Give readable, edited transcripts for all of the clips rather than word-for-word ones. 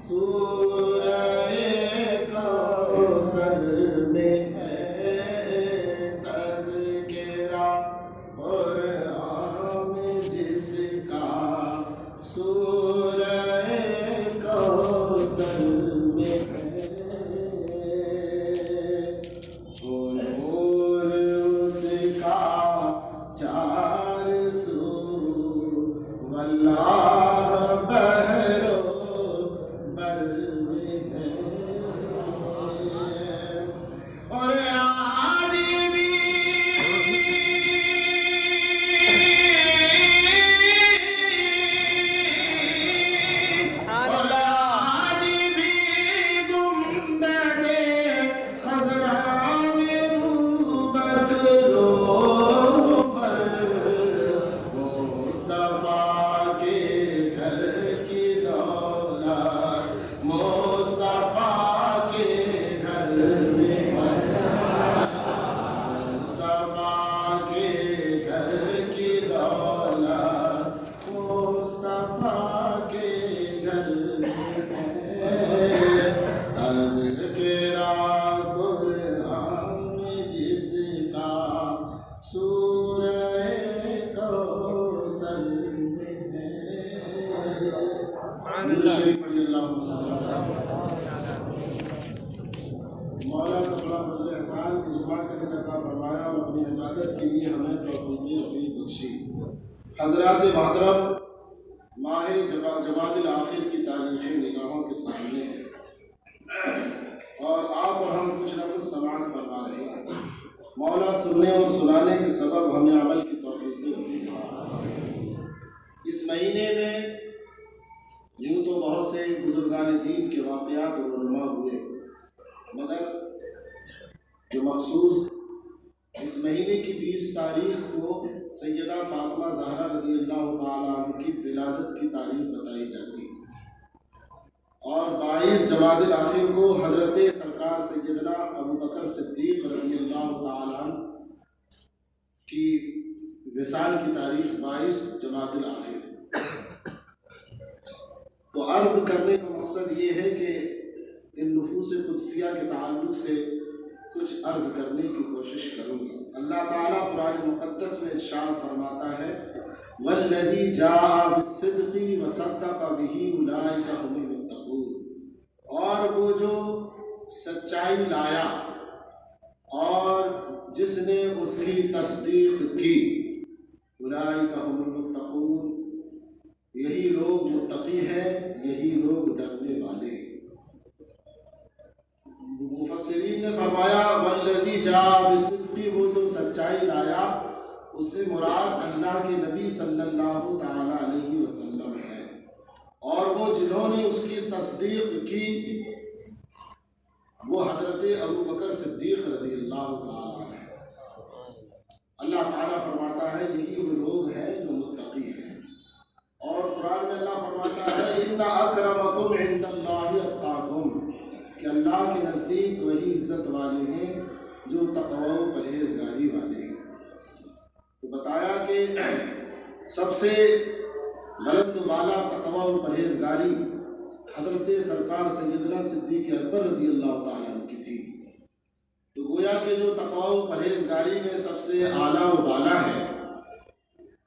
सूरह कौसर में है तज़किरा कुरान जिसका, सूरह कौसर में है नूर उसका चार सू वल्लाह बहरो बर में है। और आज भी गुंबदे खज़रा में रूबकरो मुस्तफा के घर की दौलत, मुस्तफा के घर में, मुस्तफा के घर की दौलत, मुस्तफा के घर में है तज़किरा कुरान जिसका, सूरह कौसर में है। मौला का बड़ा फज़ल एहसान की ज़ुबान का दिन अता फरमाया और अपनी इबादत के लिए हमें तौफ़ीक़ बख्शी। हज़रात मोहतरम, माह जमादिल आखिर की तारीख़ें निगाहों के सामने है और आप और हम कुछ न कुछ समाअत फरमा रहे हैं। मौला सुनने और सुनाने के सबब हमें अमल की तौफ़ीक़ दे। इस महीने में यूँ तो बहुत से बुजुर्गान दीन के वाक़यात और उलमा हुए, मगर जो मखसूस इस महीने की 20 तारीख को सैयदा फ़ातिमा ज़हरा रज़ियल्लाहु ताला अन्हा की विलादत की तारीख बताई जाती है और 22 जमादिल आखिर को हज़रत सरकार सैयदना अबू बकर सिद्दीक़ रज़ियल्लाहु ताला अन्हु की विसाल की तारीख 22 जमादिल आखिर। तो अर्ज़ करने का मकसद ये है कि इन नुफूस कुदसिया के ताल्लुक़ से कुछ अर्ज़ करने की कोशिश करूँगा। अल्लाह ताला कुरान मुक़द्दस में इरशाद फरमाता है, वल्लज़ी जाअ बिस्सिद्क़ि व सद्दक़ बिही उलाइका हुमुल मुत्तक़ून, और वो जो सच्चाई लाया और जिसने उसकी तस्दीक की, उलाइका हुमुल मुत्तक़ून, यही लोग मुत्तक़ी हैं, यही लोग डरने वाले हैं। मुफस्सिरीन ने फरमाया वल्लज़ी जाअ बिस्सिद्क़ि, वो जो सच्चाई लाया, उससे मुराद अल्लाह के नबी सल्लल्लाहु ताला अलैहि वसल्लम है, और वो जिन्होंने उसकी तस्दीक की वो हज़रत अबू बकर सिद्दीक़ रज़ियल्लाहु ताला है। अल्लाह ताला फरमाता है यही वो लोग हैं जो मुत्तक़ी हैं। और कुरान में अल्लाह फरमाता है इन्ना अक्रमकुम इंदल्लाहि अत्क़ाकुम, कि अल्लाह के नज़दीक वही इज़्ज़त वाले हैं जो तक़वा व परहेज़गारी वाले हैं। तो बताया कि सबसे बुलंद वाला तक़वा व परहेज़गारी हज़रत सरकार सैयदना सिद्दीक़ अकबर रज़ियल्लाहु ताला अन्हु की थी। तो गोया कि जो तक़वा व परहेज़गारी में सबसे आला व बाला है,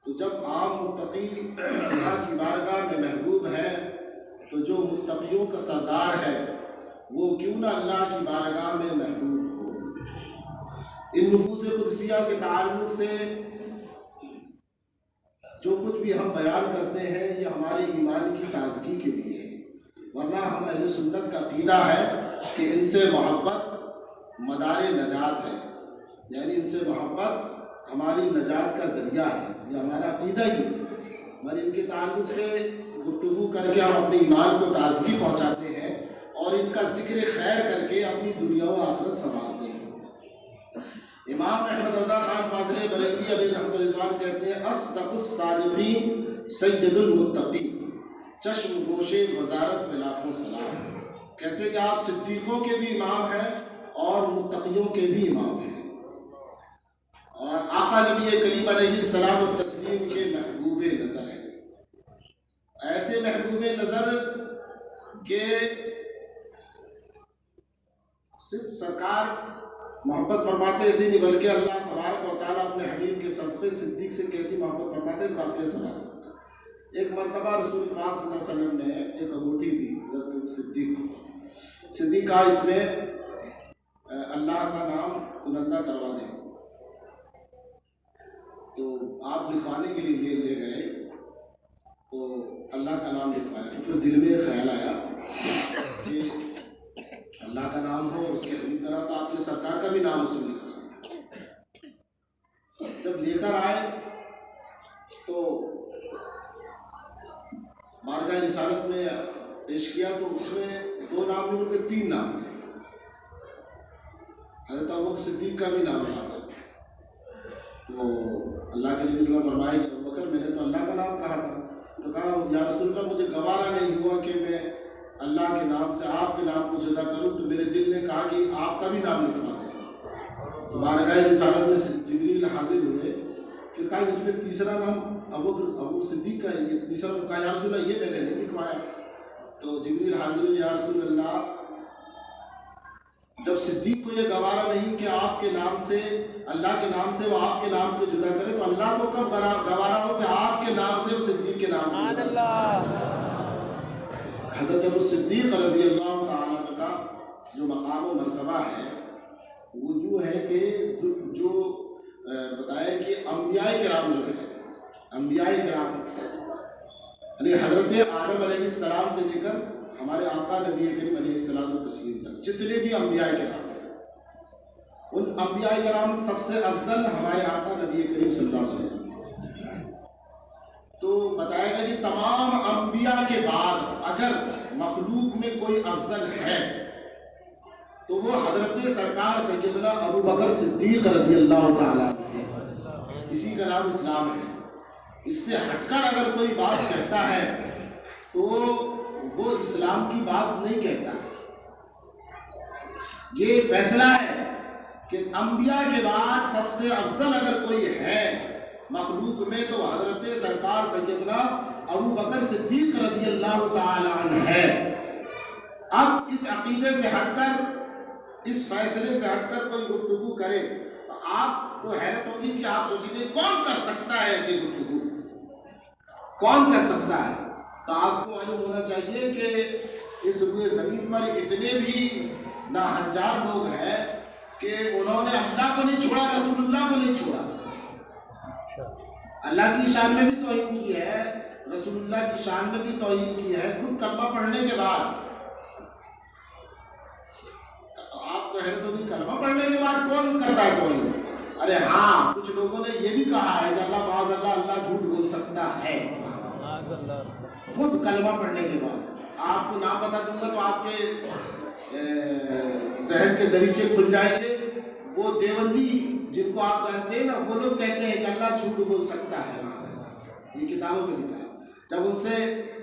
तो जब आम मुत्तक़ी अल्लाह की बारगाह में महबूब है, तो जो मुत्तक़ियों का सरदार है वो क्यों ना अल्लाह की बारगाह में महबूब हो। इन नुफूस कुदसिया के ताल्लुक़ से जो कुछ भी हम बयान करते हैं ये हमारे ईमान की ताज़गी के लिए है, वरना हम अहले सुन्नत का अक़ीदा है कि इनसे मोहब्बत मदारे नजात है, यानी इनसे मोहब्बत हमारी नजात का ज़रिया है, ये हमारा अक़ीदा ही है। मगर इनके ताल्लुक़ से गुफ्तगू करके हम अपने ईमान को ताज़गी पहुँचाते हैं और इनका ज़िक्र खैर करके अपनी दुनिया व आखिरत संभालते हैं। इमाम अहमद रज़ा खान फाज़िल बरेलवी अलैहि रहमतुल्लाह कहते हैं अस्दक़ुस सादिक़ीन सय्यदुल मुत्तक़ीन, चश्म गोशे वज़ारत में लाखों सलाम। कहते हैं कि आप सिद्दीक़ों के भी इमाम हैं और मुत्तक़ियों के भी इमाम हैं, और आका नबी करीम अलैहिस्सलाम व तस्लीम के महबूब नज़र हैं। ऐसे महबूब नज़र कि सिर्फ सरकार मोहब्बत फरमाते ऐसे नहीं, बल्कि अल्लाह तबारक व तआला अपने हबीब के सबके सिद्दीक से कैसी मोहब्बत फरमाते हैं वाक़या सुना। एक मरतबा रसूल पाक सल्लल्लाहु अलैहि वसल्लम ने एक अंगूठी दी सिद्दीक का, इसमें अल्लाह का नाम बुलंदा करवा दें। तो आप लिखवाने के लिए ले गए तो अल्लाह का नाम लिखवाया। तो दिल में ख्याल आया कि अल्लाह का नाम हो, उसके हबीब का नाम, तो आपने सरकार का भी नाम उसमें लिखा। जब लेकर आए तो बारगाह रिसालत में पेश किया तो उसमें 2 नाम नहीं बल्कि 3 नाम थे। हज़रत अबू बकर सिद्दीक का भी नाम था। तो अल्लाह के नबी फरमाए कि अबू बकर, मैंने तो अल्लाह का नाम कहा था। तो कहा या रसूलल्लाह, मुझे गवारा नहीं हुआ कि मैं अल्लाह के नाम से आपके नाम को जुदा करूं। तो मेरे दिल ने कहा कि आपका भी नाम लिखवा दें। तो बारगाह रिसालत में जिब्रील हाजिर हुए, फिर कहा इसमें तीसरा नाम अबू सिद्दीक का है, ये तीसरा। कहा या रसूलल्लाह, ये मैंने नहीं लिखवाया। तो जिब्रील हाजिर हुए, या रसूलल्लाह, जब सिद्दीक को ये गवारा नहीं कि आपके नाम से, अल्लाह के नाम से वो आपके नाम को जुदा करे, तो अल्लाह को कब गवारा हो कि आपके नाम से वो सिद्दीक के नाम को। हज़रत अबू सिद्दीक रज़ियल्लाहु ताला अन्हु का जो मकाम व मर्तबा है वो जो है कि जो बताया कि अंबियाए किराम जो है, अंबियाए किराम यानी हज़रत आदम अलैहिस्सलाम से लेकर हमारे आका नबी करीम अलैहिस्सलाम तस्लीम तक जितने भी अंबियाए किराम हैं, उन अंबियाए किराम सबसे अफजल हमारे आका नबी करीम सल्लल्लाहु अलैहि वसल्लम। तो बताया गया कि तमाम अंबिया के बाद अगर मखलूक में कोई अफजल है तो वो हजरत सरकार सैयदना अबू बकर सिद्दीक रज़ियल्लाहु ताला है। इसी का नाम इस्लाम है। इससे हटकर अगर कोई बात कहता है तो वो इस्लाम की बात नहीं कहता। ये फैसला है कि अंबिया के बाद सबसे अफजल अगर कोई है मखलूक में तो हजरत सरकार सैयदना अबू बकर सिद्दीक रज़ियल्लाहु ताला अन्हु है। अब इस अकीदे से हटकर, इस फैसले से हटकर कोई गुफ्तगू करे तो आपको हैरत होगी कि आप सोचेंगे कौन कर सकता है ऐसी गुफ्तगू, कौन कर सकता है। तो आपको मालूम होना चाहिए कि इस रुए ज़मीन पर इतने भी नाहंजार लोग हैं कि उन्होंने अल्लाह को नहीं छोड़ा, रसूलुल्लाह को नहीं छोड़ा। अल्लाह की शान में भी तौहीन की है, रसूलुल्लाह की शान में भी तौहीन की है। खुद कलमा पढ़ने के बाद आप कह रहे हो कि कलमा पढ़ने के बाद कौन करता है तौहीन? अरे हाँ, कुछ लोगों ने ये भी कहा है कि अल्लाह झूठ बोल सकता है। खुद कलमा पढ़ने के बाद आपको नाम बता दूंगा तो आपके जहन के दरीचे खुल जाएंगे। वो देवबंदी जिनको आप जानते हैं ना, वो लोग कहते हैं कि अल्लाह झूठ बोल सकता है। ये किताबों में लिखा है। जब उनसे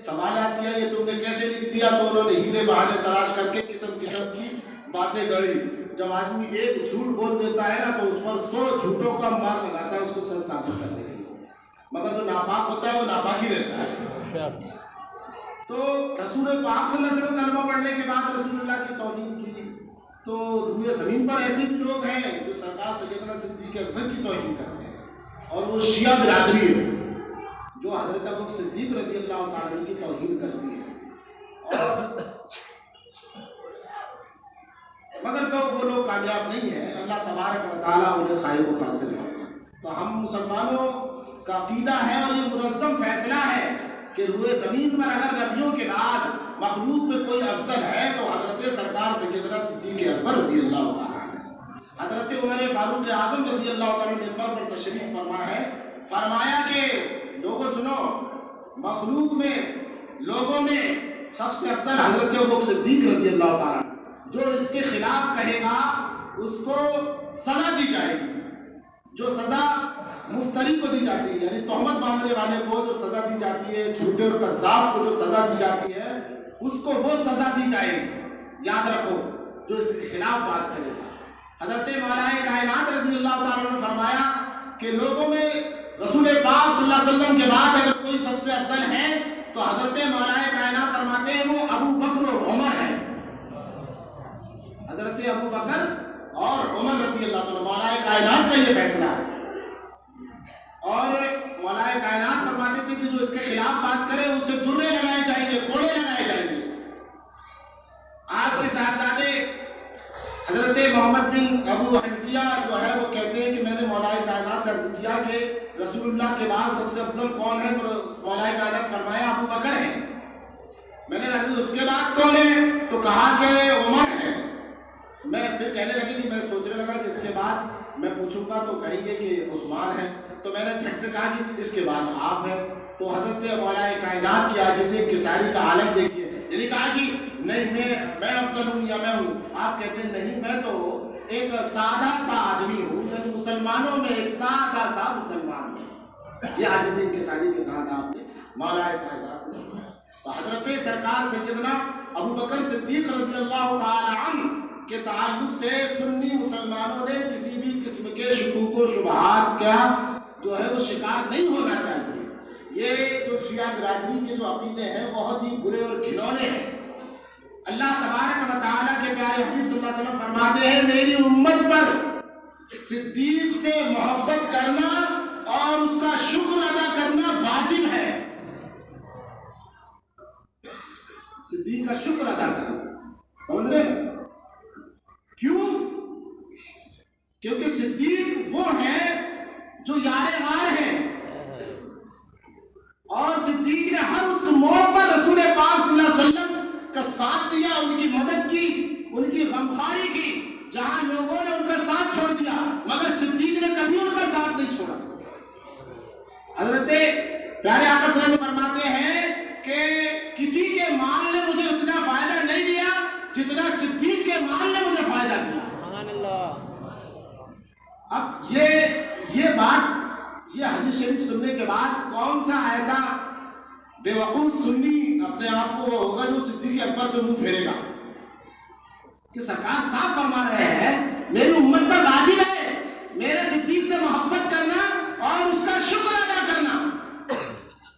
सवाल किया कि तुमने कैसे लिख दिया तो उन्होंने हीरे बहाने तलाश करके किस्म किस्म की बातें गढ़ी। जब आदमी एक झूठ बोल देता है ना तो उस पर 100 झूठों का मार लगाता है उसको सच साबित करने के लिए, मगर जो नापाक होता है वो नापाक ही रहता है। तो रसूल पाक सल्लल्लाहु अलैहि वसल्लम कलमा पढ़ने के बाद रसूलुल्लाह की तौहीन की। तो दुनिया ज़मीन पर ऐसे भी लोग हैं जो सरकार सैयदना सिद्दीक अकबर की तौहीन करते हैं, और वो शिया बिरादरी है जो हज़रत अबू बकर सिद्दीक रज़ियल्लाहु ताला की तौहीन करती है। और मगर वो लोग कामयाब नहीं है, अल्लाह तबारक व तआला उन्हें खाइब व खासिर है। तो हम मुसलमानों का अकीदा है और ये मुनज़्ज़म फैसला है कि रुए ज़मीन पर अगर नबियों के बाद मखलूक में कोई अफजल है तो हज़रत सरकार सैयदना सिद्दीक अकबर रज़ियल्लाहु ताला। हज़रत उमर फारूक आज़म रज़ियल्लाहु ताला मिंबर पर तशरीफ फरमा है, फरमाया कि लोगों सुनो, मखलूक में लोगों में सबसे अफजल हज़रत अबू बकर सिद्दीक रज़ियल्लाहु ताला। जो इसके खिलाफ कहेगा उसको सजा दी जाएगी, जो सजा मुफ्तरी को दी जाती है, यानी तोहमत बांधने वाले को जो सजा दी जाती है, झूठे और कज़्ज़ाब को जो सजा दी जाती है उसको वो सजा दी जाएगी। याद रखो, जो इसके खिलाफ बात करेगा। हज़रत मौलाए कायनात रज़ियल्लाहु ताला ने फरमाया कि लोगों में रसूल पाक सल्लल्लाहु अलैहि वसल्लम के बाद अगर कोई सबसे अफजल है तो हज़रत मौलाए कायनात फरमाते हैं वो अबू बकर हजरत अबू बकर और उमर रज़ी अल्लाह तआला मौलाए कायनात का ये फैसला है। और मौलाए कायनात फरमाते थे कि जो इसके खिलाफ बात करे उसे दुर्रे लगाए जाएंगे, कोड़े लगाए जाएंगे। आपके साहबजादे हजरत मोहम्मद बिन अबू हनीफा जो है वो कहते हैं कि मैंने मौलाए कायनात से अर्ज किया कि रसूलुल्लाह के बाद सबसे अफजल कौन है, तो मौलाए कायनात फरमाया अबू बकर है। मैंने अर्ज उसके बाद कौन है, तो कहा कि उमर है। मैं फिर कहने लगी कि मैं सोचने लगा कि इसके बाद मैं पूछूंगा तो कहेंगे कि उस्मान है, तो मैंने झट से कहा कि इसके बाद आप हैं। तो हजरत मौलाए कायनात की आजिज़ी किसारी का आलम देखिए, यानी कहा कि नहीं मैं अफजल हूँ या मैं हूँ। आप कहते हैं नहीं, मैं तो एक सादा सा आदमी हूँ, यानी मुसलमानों में एक सादा सा मुसलमान हूँ। ये आजिज़ी किसारी के साथ आपने मौलाए कायनात। तो हजरत सरकार सैयदना अबू बकर सिद्दीक रज़ियल्लाहु ताला अन्हु के ताल्लुक से सुन्नी मुसलमानों ने किसी भी किस्म के शुकूक व शुबहात का जो है वो शिकार नहीं होना चाहिए। ये जो शिया बिरादरी के जो अकीदे हैं बहुत ही बुरे और घिनौने हैं। अल्लाह तबारक व तआला के प्यारे हबीब सल्लल्लाहु अलैहि वसल्लम फरमाते हैं मेरी उम्मत पर सिद्दीक से मोहब्बत करना और उसका शुक्र अदा करना वाजिब है। सिद्दीक का शुक्र अदा करना, समझ रहे हैं? क्यों? क्योंकि सिद्दीक वो है जो यारे हार है, और सिद्दीक ने हर उस मौके पर रसूल पाक सल्लल्लाहु अलैहि वसल्लम का साथ दिया, उनकी मदद की, उनकी गमखारी की, जहां लोगों ने उनका साथ छोड़ दिया, मगर सिद्दीक ने कभी उनका साथ नहीं छोड़ा। हजरत प्यारे आका सल्लल्लाहु अलैहि वसल्लम फरमाते हैं कि किसी के माल ने मुझे उतना फायदा नहीं दिया जितना सिद्दीक के माल ने मुझे फायदा दिया। अब ये बात, ये हदीस शरीफ सुनने के बाद कौन सा ऐसा बेवकूफ सुन्नी अपने आप को होगा जो सिद्दीक अकबर से मुंह फेरेगा? कि सरकार साफ फरमा रहे हैं मेरी उम्मत पर वाजिब है मेरे सिद्दीक से मोहब्बत करना और उसका शुक्र अदा करना,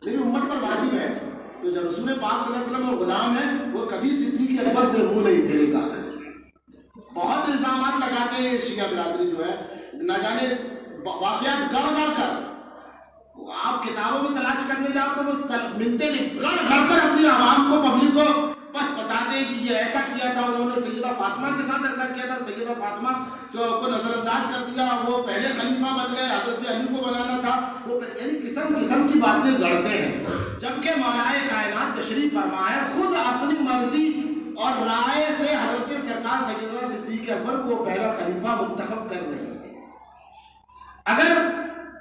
मेरी उम्मत पर वाजिब है। तो जब रसूल पाक सल्लल्लाहु अलैहि वसल्लम गुलाम है वो कभी सिद्दीक अकबर से मुंह नहीं फेरेगा। बहुत इल्जामात लगाते हैं शिया बिरादरी जो है, न जाने वाक़यात गढ़ कर, आप किताबों में तलाश करने जाओ तो वो मिलते नहीं, गढ़ कर अपनी आवाम को, पब्लिक को बस बताते हैं कि ये ऐसा किया था उन्होंने, सैयदा फातिमा के साथ ऐसा किया था, सैयदा फातिमा को नजरअंदाज कर दिया, वो पहले खलीफा बन गए, हजरत अली को बनाना था, वो यानी किस्म किस्म की बातें गढ़ते हैं। जबकि मौलाए कायनात तशरीफ फरमाए खुद अपनी मर्जी और राय से हजरत सरकार सैयदना सिद्दीक अकबर को पहला खलीफा मुंतखब कर रहे हैं। अगर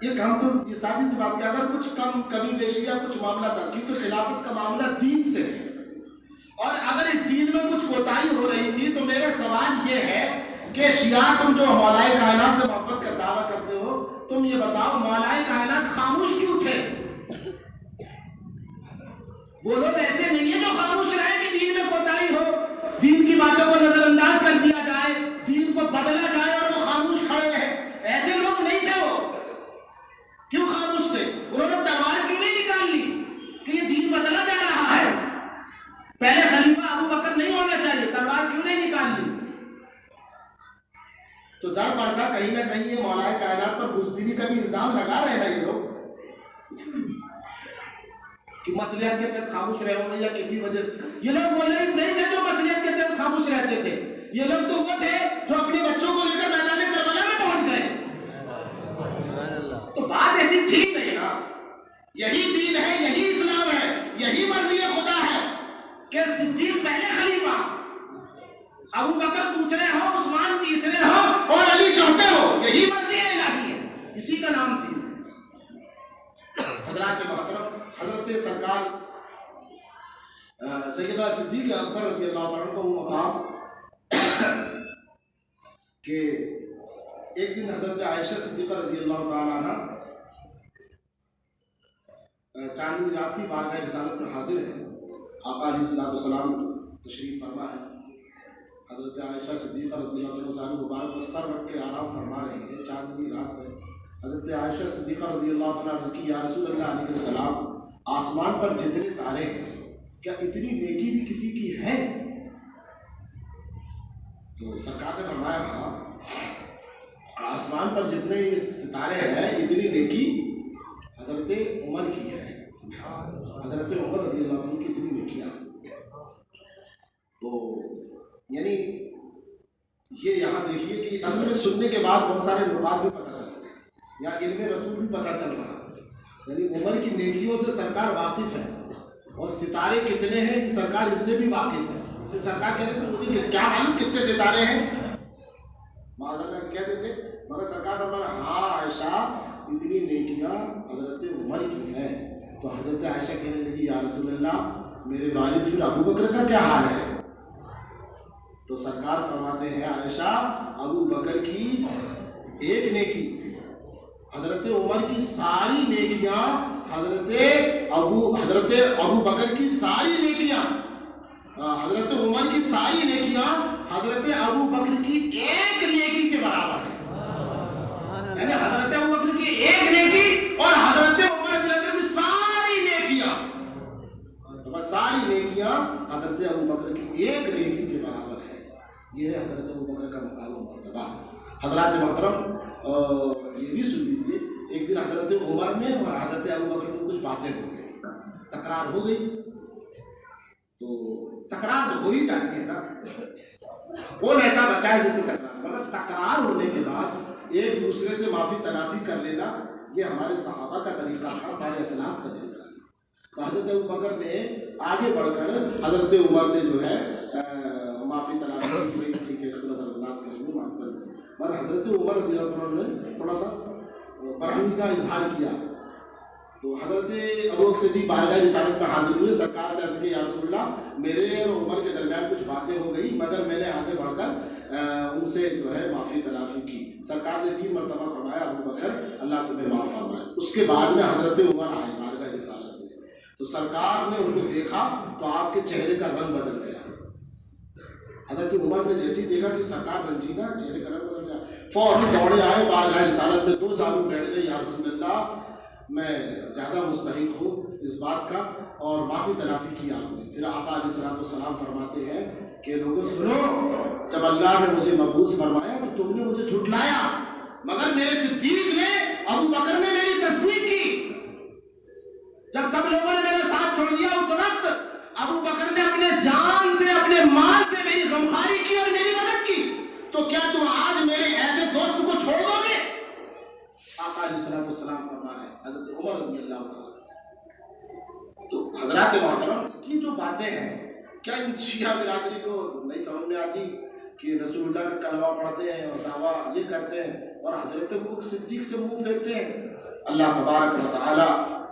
ये हम तो ये सादी सी बात, अगर कुछ कम कभी बेशी या कुछ मामला था, क्योंकि खिलाफत का मामला दीन से है, और अगर इस दीन में कुछ कोताही हो रही थी तो मेरा सवाल ये है कि शिया तुम जो मौलाए कायनात से मोहब्बत का दावा करते हो, तुम ये बताओ मौलाए कायनात खामोश क्यों थे? वो लोग ऐसे नहीं है जो खामोश रहे कि दीन में कोताही हो, दीन की बातों को नजरअंदाज कर दिया जाए, दीन को बदला जाए और वो खामोश खड़े रहे। ऐसे लोग नहीं थे। वो क्यों खामोश थे? उन्होंने तलवार क्यों नहीं निकाल ली कि ये दीन बदला जा रहा है, पहले खलीफा अबू बकर नहीं होना चाहिए, तलवार क्यों नहीं निकाल ली? तो डर पड़ता कहीं ना कहीं ये मौलाए कायनात पर बुज़दिली का भी इल्जाम लगा रहे हैं ये लोग कि मसलियत के तहत खामोश रहे होंगे या किसी वजह से। ये लोग बोले नहीं थे जो मसलियत के तहत खामोश रहते थे, ये लोग तो वो थे जो अपने बच्चों को लेकर मैदान करबला में पहुंच गए। तो बात ऐसी थी नहीं ना, यही दीन है, यही इस्लाम है, यही मर्जी खुदा है कि सिद्दीक पहले खलीफा, अबू बकर दूसरे हो, उस्मान तीसरे हो और अली चौथे हो, यही मर्जी इलाही है, इसी का नाम दीन। हज़रात मोहतरम, हज़रत सरकार सैयदना सिद्दीक अकबर रज़ियल्लाहु अन्हु को वो मकाम कि एक दिन हज़रत आयशा सिद्दीक़ा रज़ियल्लाहु ताला अन्हा चांदनी रात की बारगाह रिसालत में हाजिर है। आका अलैहिस्सलाम तशरीफ फरमा है। हज़रत आयशा सिद्दीक़ा रज़ियल्लाहु अन्हा मुबारक पर सर रख के आराम फरमा रही है, चांदनी रात है। हज़रत आयशा सिद्दीक़ा रज़ियल्लाहु अन्हा अर्ज़ की, या रसूल अल्लाह अलैहिस्सलाम, आसमान पर जितने तारे हैं क्या इतनी नेकी भी किसी की है? तो सरकार ने फरमाया हाँ, आसमान पर जितने सितारे हैं इतनी नेकी हजरत उमर की है। हजरत उमर रज़ी अल्लाह अन्हु की इतनी नेकियां। तो यानी ये यहाँ देखिए कि असल में सुनने के बाद बहुत सारे नुकात भी पता चलते हैं, या इल्म रसूल भी पता चल रहा है। यानी उमर की नेकियों से सरकार वाकिफ है, और सितारे कितने हैं ये सरकार इससे भी वाकिफ है। तो सरकार कहते थे मुझे क्या मालूम कितने सितारे हैं, मालूम कह देते, मगर सरकार फरमाया हाँ आयशा इतनी नेकियां हजरत उमर की हैं। तो हजरत आयशा कहने लगी या रसूल अल्लाह मेरे वालिद फिर अबू बकर का क्या हाल है। तो सरकार फरमाते हैं आयशा अबू बकर की एक नेकी हजरत उमर की सारी नेकियां, हजरत अबू बकर की सारी नेकियां, हजरत उमर की सारी नेकियां हजरत अबू बकर की एक नेकी के बराबर है। यानी हजरत अबू बकर की एक नेकी और हजरत उमर की सारी नेकियां, सारी नेकियां हजरत अबू बकर की एक नेकी के बराबर है। यह है हजरत अबू बकर का मकाम और मर्तबा। हजरत मोहतरम ये भी सुन लीजिए, एक दिन हजरत उमर में और हजरत अबू बकर में कुछ बातें हो गई, तकरार हो गई। तो तकरार तो हो ही जाती है ना, कौन ऐसा बचा है जिससे तकरार, मगर तकरार होने के बाद एक दूसरे से माफी तलाफी कर लेना ये हमारे सहाबा का तरीका था, हमारे असलाफ का तरीका था। तो हजरत अबू बकर ने आगे बढ़कर हजरत उमर से जो है माफी तलाफी की, ठीक है इसको नजरअंदाज करेंगे, माफ कर दें। मगर हजरत उमर रज़ियल्लाहु अन्हु ने थोड़ा सा बरहमी का इजहार किया। तो हजरत अबू बकर सिद्दीक़ बारगाह रिसालत में हाजिर हुए, सरकार से अर्ज़ की या रसूलल्लाह मेरे और उमर के दरमियान कुछ बातें हो गई, मगर मैंने आगे बढ़कर उनसे जो है माफ़ी तलाफ़ी की। सरकार ने 3 मरतबा फरमाया अबू बकर अल्लाह तुम्हें माफ़ फरमाए। उसके बाद में हजरत उमर आए बारगाह रिसालत में, तो सरकार ने उनको देखा तो आपके चेहरे का रंग बदल गया। हजरत उमर ने जैसे ही देखा कि सरकार रंजीना, चेहरे का रंग बदल गया, फौरन दौड़े आए बारगाह रिसालत में, 2 ज़ालू बैठ गए, या रसूलल्लाह मैं ज़्यादा मुस्तहिक हूँ इस बात का, और माफ़ी तलाफ़ी की आपने। फिर आका अलैहिस्सलाम फरमाते हैं कि लोगों सुनो, जब अल्लाह ने मुझे मबूस फरमाया तो तुमने मुझे झुठलाया, मगर मेरे सिद्दीक ने अबू बकर ने मेरी तस्दीक की। जब सब लोगों ने मेरे साथ छोड़ दिया उस वक्त अबू बकर ने अपने जान से अपने माल से मेरी गमखारी की और मेरी मदद की, तो क्या तुम आज मेरे ऐसे दोस्त को छोड़ दोगे। आका अलैहिस्सलाम फरमा रहे हैं हज़रत उमर रज़ियल्लाहु अन्हु। तो हज़रात मोहतरम की जो बातें हैं, क्या इन शिया बिरादरी को नहीं समझ में आती कि रसूलुल्लाह का कलमा पढ़ते हैं और दावा ये करते हैं और हज़रत अबू बकर सिद्दीक़ से मुंह फेरते हैं। अल्लाह तबारक व तआला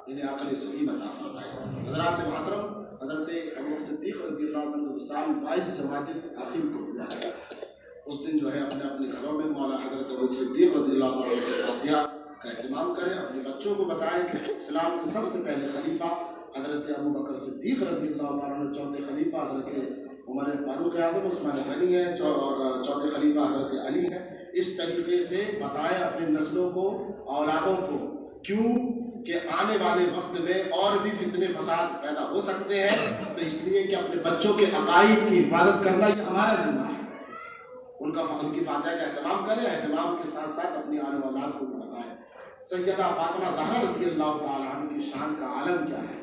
इन्हें अक़ल सलीम अता फरमाए। हज़रात मोहतरम हज़रत अबू बकर सिद्दीक़ रज़ियल्लाहु अन्हु साल 22 जमात आखिर को उस दिन जो है अपने अपने घरों में मौला हज़रत अबू बकर सिद्दीक़ रज़ियल्लाहु अन्हु के फातिहा का एहतमाम करें, अपने बच्चों को बताएं कि इस्लाम के सबसे पहले खलीफा हज़रत अबू बकर सिद्दीक़ रज़ियल्लाहु अन्हु, चौथे खलीफा हज़रत उमर फारूक आज़म उस्मान गनी है, और चौथे खलीफा हज़रत अली है। इस तरीके से बताएं अपनी नस्लों को, औलादों को, क्यों कि आने वाले वक्त में और भी फितने फसाद पैदा हो सकते हैं, तो इसलिए कि अपने बच्चों के अकाईद की हिफाजत करना ये हमारा जिम्मा है। उनकी फातिहा का एहतमाम करें, एहतमाम के साथ साथ अपनी आने वालाद को बताएं। सैयदा फातिमा ज़हरा रज़ियल्लाहु ताला अन्हा की शान का आलम क्या है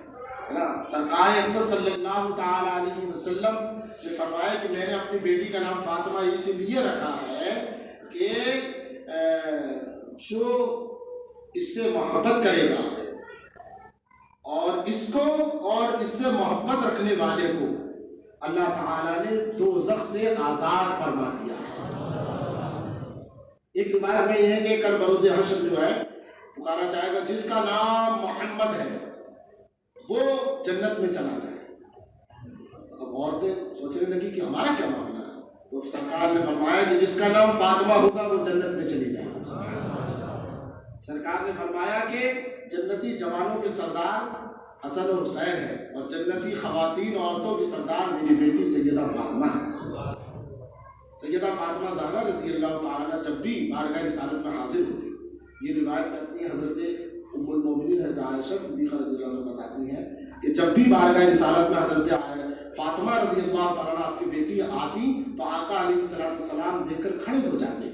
ना। सरकार अक़दस सल्लल्लाहु ताला अलैहि वसल्लम ने फरमाया कि मैंने अपनी बेटी का नाम फातिमा इसलिए रखा है कि जो इससे मोहब्बत करेगा और इसको और इससे मोहब्बत रखने वाले को अल्लाह ताला ने दोज़ख से आज़ाद फरमा दिया। एक रिवायत में यह है कि कल बरूद हशर जो है पुकारा जाएगा जिसका नाम मोहम्मद है वो जन्नत में चला जाए। अब औरतें सोचने लगी कि हमारा क्या मामला है, तो सरकार ने फरमाया कि जिसका नाम फातिमा होगा वो जन्नत में चली जाएगी। सरकार ने फरमाया कि जन्नती जवानों के सरदार हसन और हुसैन है और जन्नती खवातीन औरतों की सरदार मेरी बेटी सैयदा फातिमा है। सैयदा फातिमा ज़हरा रज़ियल्लाहु ताला जब भी बारगाह रिसालत में हाजिर होती, ये रिवायत करती है हज़रत उम्मुल मोमिनीन हज़रत आयशा सिद्दीक़ा रज़ियल्लाहु अन्हा बताती हैं कि जब भी बारगाह रिसालत में हज़रत फातिमा रज़ियल्लाहु ताला आपकी बेटी आती तो आका अलैहिस्सलाम देखकर खड़े हो जाते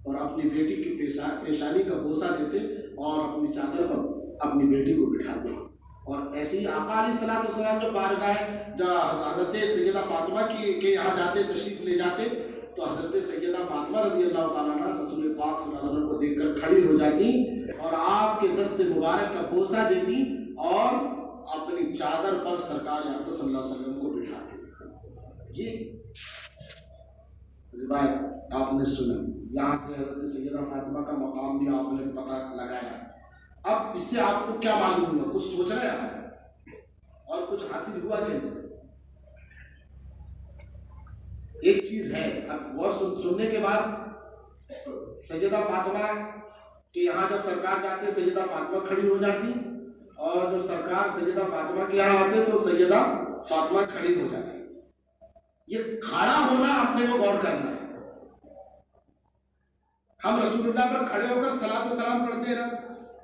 और अपनी बेटी की पेशानी का बोसा देते और अपनी चादर पर अपनी बेटी को बिठाते। और ऐसे ही आका अलैहिस्सलाम जब बारगाह हज़रत सैयदा फातिमा के यहाँ जाते, तशरीफ ले जाते, तो हज़रत सैयदा फातिमा रज़ियल्लाहु ताला अन्हा रसूल पाक सल्लल्लाहु अलैहि वसल्लम को देखकर खड़ी हो जाती और आपके दस्ते मुबारक का बोसा देती और अपनी चादर पर सरकार सल्लल्लाहु अलैहि वसल्लम को बिठाती। ये रिवायत आपने सुना, यहाँ से हज़रत सैयदा फातिमा का मकाम भी आपने पता लगाया। अब इससे आपको क्या मालूम हुआ? कुछ सोच रहे हैं और कुछ हासिल हुआ क्या इससे? एक चीज है, अब गौर सुनने के बाद सैयदा फातिमा के यहाँ जब सरकार जाते सैयदा फातिमा खड़ी हो जाती और जब सरकार सैयदा फातिमा के यहाँ आते तो सैयदा फातिमा खड़ी हो जाती। ये खड़ा होना अपने को गौर करना है। हम रसूलुल्लाह पर खड़े होकर सलात व सलाम पढ़ते हैं ना,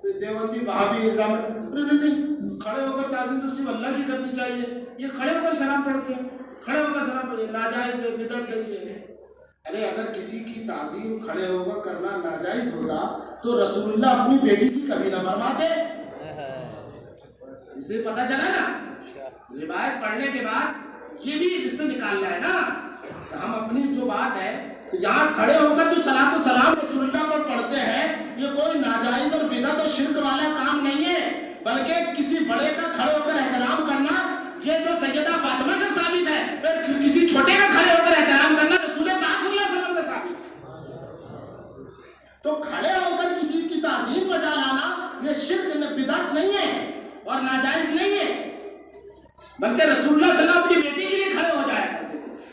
तो देवबंदी वहाबी इल्जाम नहीं, खड़े होकर ताज़ीम तो सिर्फ अल्लाह की करनी चाहिए। ये खड़े होकर सलाम पढ़ते हैं, खड़े होकर सलाम पढ़ते, नाजायज है, बिदअत नहीं है। अरे अगर किसी की ताज़ीम खड़े होकर करना नाजायज होता तो रसूलुल्लाह अपनी बेटी की कभी ना फरमाते। इसे पता चला ना, रिवायत पढ़ने के बाद ये भी इससे निकालना है ना। हम अपनी जो बात है तो यहाँ खड़े होकर जो सलात व सलाम रसूलुल्लाह पर पढ़ते हैं, ये कोई नाजायज और बिदअत और शिर्क वाला काम नहीं है, बल्कि किसी बड़े का खड़े होकर एहतराम करना, ये जो सैयदा फातिमा से साबित है। किसी छोटे का खड़े होकर एहतराम करना रसूल पाक सल्लल्लाहु अलैहि वसल्लम से साबित है। तो खड़े होकर किसी की ताज़ीम बजा लाना ये शिर्क बिदअत नहीं है और नाजायज नहीं है, बल्कि रसूलुल्लाह सल्लल्लाहु अलैहि वसल्लम अपनी बेटी के लिए खड़े हो जाए।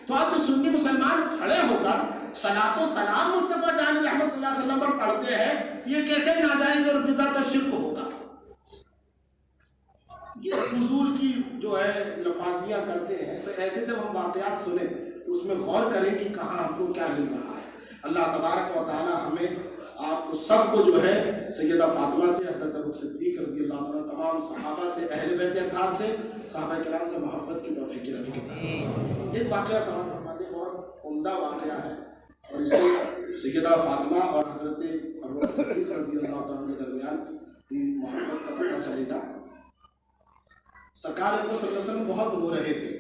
तो आप जो सुन्नी मुसलमान खड़े होकर सलातो सलाम मुस्तफा जान रहमत सल्लल्लाहु अलैहि वसल्लम पर पढ़ते हैं, ये कैसे नाजायज और बिदअत और शिर्क होगा? ये फजूल की जो है लफाजियां करते हैं। तो ऐसे जब हम वाक़यात सुने तो उसमें गौर करें कि कहाँ हमको क्या मिल रहा है। अल्लाह तबारक व तआला हमें आपको सबको जो है सैयदा फातिमा से, हज़रत अबू सिद्दीक़ रज़ियल्लाहु अन्हु, तमाम सहाबा से, अहले बैत अत्हार से, सहाबा किराम से मोहब्बत की तौफीक रखें। एक वाक़या समाज फरमाते, बहुत उम्दा वाक़या है और इससे सैयदा फातिमा और हज़रत अबू सिद्दीक़ रज़ियल्लाहु अन्हु के दरमियान की मोहब्बत का पता चलेगा। सरकार सल्लल्लाहु अलैहि वसल्लम बहुत रो रहे थे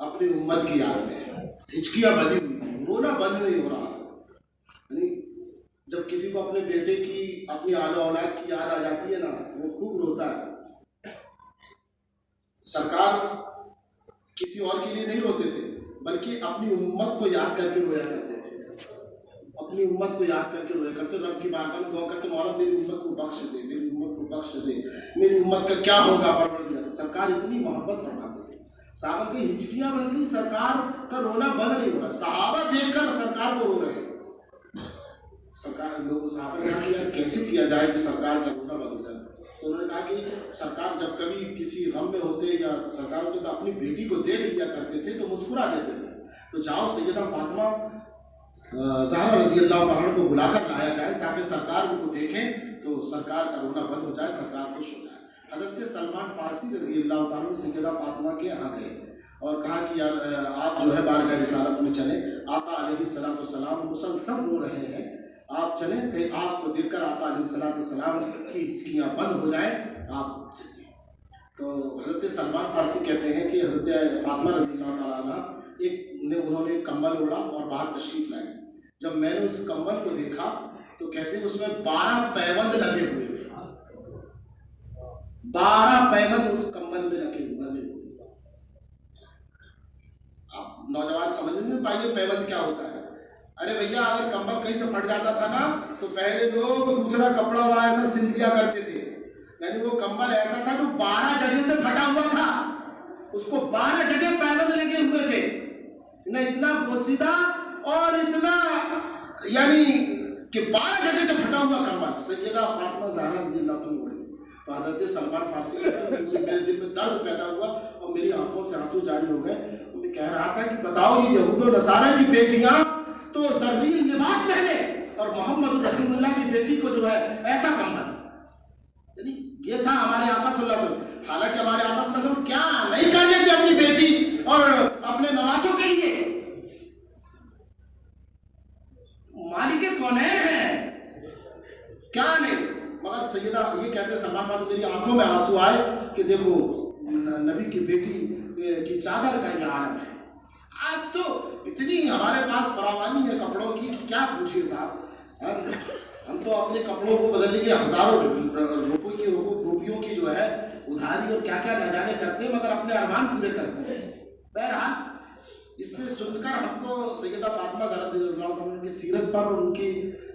अपनी उम्मत की याद में, हिचकियाँ बंधी हुई थी, रोना बंद नहीं हो रहा। यानी जब किसी को अपने बेटे की, अपनी आला औलाद की याद आ जाती है ना, वो खूब रोता है। सरकार किसी और के लिए नहीं रोते थे, बल्कि अपनी उम्मत को याद करके रोया करते थे। अपनी उम्मत को याद करके रोया करते, रब की बारगाह में दुआ करते, मौला मेरी उम्मत को बख्श दे, मेरी उम्मत को बख्श दे, मेरी उम्मत का क्या होगा परवरदिगार। सरकार इतनी मोहब्बत फरमाते थे, साहबा की हिचकियां बन गई, सरकार का रोना बंद नहीं हो रहा। सहाबा देखकर सरकार को रो रहे हैं। सरकार लोग सहाबा ने कहा कैसे किया जाए कि सरकार का रोना बंद हो जाए। तो उन्होंने कहा कि सरकार जब कभी किसी गम में होते या सरकार होते तो अपनी बेटी को देख लिया करते थे तो मुस्कुरा देते थे। तो जाओ सैयदा फातिमा ज़हरा रज़ियल्लाहु अन्हा को बुलाकर लाया जाए ताकि सरकार उनको देखें तो सरकार का रोना बंद हो जाए, सरकार खुश हो जाए। हज़रत सलमान फारसी रज़ियल्लाहु अन्हु सैयदा फातिमा के यहाँ गए और कहा कि यार आप जो है बारगाह रिसालत में चले, आका अलैहिस्सलातु वस्सलाम मुसलसल सब रो रहे हैं, आप चलें, कहीं आपको देखकर आका अलैहिस्सलातु वस्सलाम की हिचकियाँ बंद हो जाए, आप चलिए। तो हज़रत सलमान फारसी कहते हैं कि हज़रत फातिमा रज़ियल्लाहु अन्हा उन्होंने कंबल ओढ़ा और बाहर तशरीफ लाए। जब मैंने उस कंबल को देखा तो कहते हैं उसमें 12 पैबंद लगे हुए थे। 12 पैबंद उस कंबल में लगे हुए। आप नौजवान समझ नहीं पाएंगे पैबंद क्या होता है। अरे भैया अगर कंबल कहीं से फट जाता था ना तो पहले लोग दूसरा कपड़ा वहां ऐसा सिल दिया करते थे। यानी वो कंबल ऐसा था जो 12 जगह से फटा हुआ था, उसको 12 जगह पैबंद लगे हुए थे ना, इतना बोसीदा और इतना यानी कि 12 जगह से फटा हुआ कंबल सैयदा फातिमा ज़हरा रज़ियल्लाहु अन्हा। तो हज़रत सलमान फारसी मेरे दिल में दर्द पैदा हुआ और मेरी आंखों से आंसू जारी हो गए। मैं कह रहा था कि बताओ ये यहूद और नसारा की बेटियां तो ज़र्रील लिबास पहने और मोहम्मद रसूलुल्लाह की बेटी को जो है ऐसा कंबल, यानी ये था हमारे आका सल्लल्लाहु अलैहि वसल्लम। हालांकि हमारे आका सल्लल्लाहु अलैहि वसल्लम क्या नहीं करने थे अपनी बेटी नबी की बेटी की चादर का ये आलम है। आज तो इतनी हमारे पास फरावानी है कपड़ों की कि क्या पूछिए साहब। हम तो अपने कपड़ों को बदलने के हजारों रुपयों की जो है उधारी और क्या क्या न जाने करते हैं, मगर अपने अरमान पूरे करते हैं। बहरहाल इससे सुनकर हमको सैयदा फातिमा रज़ियल्लाहु अन्हा की सीरत पर उनकी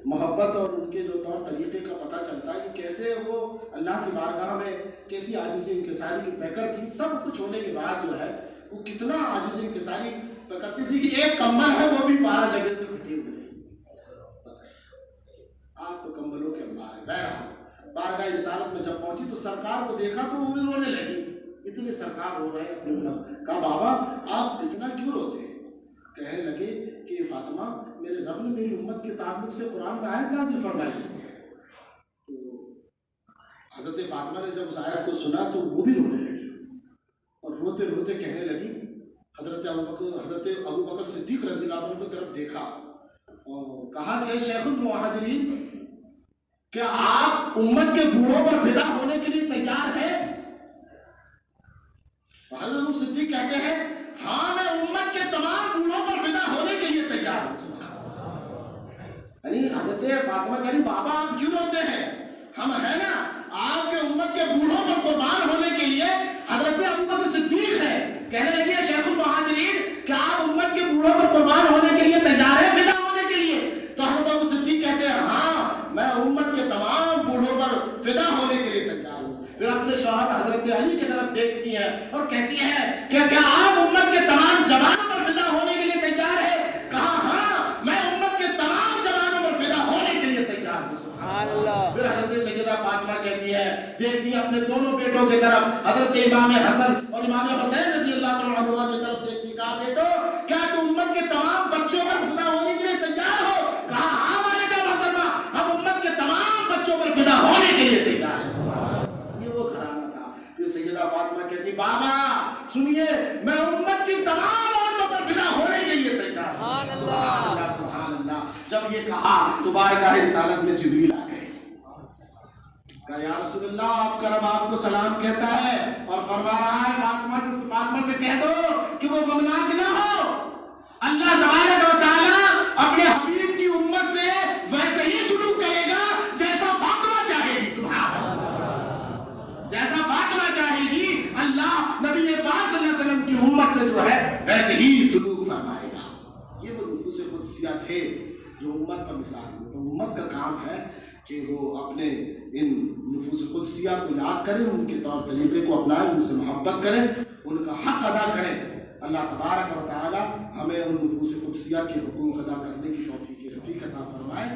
मोहब्बत और उनके जो तौर तरीके का पता चलता है कि कैसे वो अल्लाह की बारगाह में कैसी आजिज़ी इंकिसारी पैकर थी। सब कुछ होने के बाद जो है वो कितना आजिज़ी इंकिसारी करती थी कि एक कंबल है वो भी 12 जगह से फटी हुई। आज तो कंबलों के अंबार है। बहरहाल बारगाह रिसालत में जब पहुंची तो सरकार को देखा तो वो भी रोने लगी। इतने सरकार रो रहे हैं। कहा बाबा आप इतना क्यों रोते हैं? कहने लगे कि फातिमा मेरे रब ने मेरी उम्मत के ताल्लुक से कुरान में आयत नाज़िल फरमाई। तो हज़रत फातिमा ने जब उस आयत को सुना तो वो भी रोने लगी और रोते रोते कहने लगी। हज़रत अबू बकर सिद्दीक़ रज़ियल्लाहु अन्हु की तरफ देखा और कहा कि शेखुल मुहाजिरीन, क्या आप उम्मत के बूढ़ों पर फिदा होने के लिए तैयार हैं? हज़रत सिद्दीक़ कहते हैं हाँ मैं उम्मत के तमाम बूढ़ों पर फिदा होने के लिए तैयार हूं। यानी हज़रत फातिमा कह रही बाबा आप क्यों रोते हैं? हम है ना आपके उम्मत के बूढ़ों पर कुर्बान होने के लिए। हज़रत अबू बकर सिद्दीक़ है कहने लगे शेखुल मुहाजिरीन क्या आप उम्मत के बूढ़ों पर कुर्बान होने के लिए तैयार हैं, फिदा होने के लिए? तो हज़रत अबू सिद्दीक़ कहते हैं हाँ मैं उम्मत के तमाम बूढ़ों पर फिदा होने के लिए तैयार हूँ। फिर अपने शौहर हज़रत अली की तरफ देखती है और कहती है कि क्या आप उम्मत के तमाम जवानों पर फिदा होने के लिए तैयार है? कहा हाँ मैं उम्मत के तमाम जवानों पर फिदा होने के लिए तैयार हूँ। सुभान अल्लाह। फिर हज़रत सैयदा फातिमा कहती है देखती है अपने दोनों बेटों की तरफ, हज़रत इमाम हसन और इमाम हुसैन रज़ियल्लाहु अन्हुमा की तरफ देखती। कहा बेटो क्या तुम उम्मत के तमाम बच्चों पर फिदा होने के लिए तैयार हो? कहा हाँ वालिदा मोहतरमा हम उम्मत के तमाम बच्चों पर फिदा होने के लिए तैयार हैं। सैयदा फातिमा कहती बाबा सुनिए मैं उम्मत की तमाम औरतों पर फिदा होने के लिए तैयार हूं। सुभान अल्लाह सुभान अल्लाह। जब ये कहा तो बारगाह रिसालत में जिब्रील आ गए। कहा या रसूलल्लाह आपका रब आपको सलाम कहता है और फरमा रहा है फातिमा से कह दो कि वो गमनाक ना हो। अल्लाह तबारक व तआला अपने हबीब की उम्मत से वैसे ही सुलूक करेगा जैसा फातिमा चाहेगी। सुभान अल्लाह। जैसा फातिमा चाहेगी अल्लाह नबी पाक सल्लल्लाहु अलैहि वसल्लम की उम्मत से जो है वैसे ही सुलूक फरमाएगा। ये वो नफूस कुदसिया थे जो उम्मत पर मिसाल हुए। तो उम्मत का काम है कि वो अपने इन नफूस कुदसिया को याद करें, उनके तौर तरीके को अपनाएं, उनसे मोहब्बत करें, उनका हक अदा करें। अल्लाह तबारक व तआला हमें उन नफूस कुदसिया के हुकूक अदा करने की तौफीक अता फरमाए।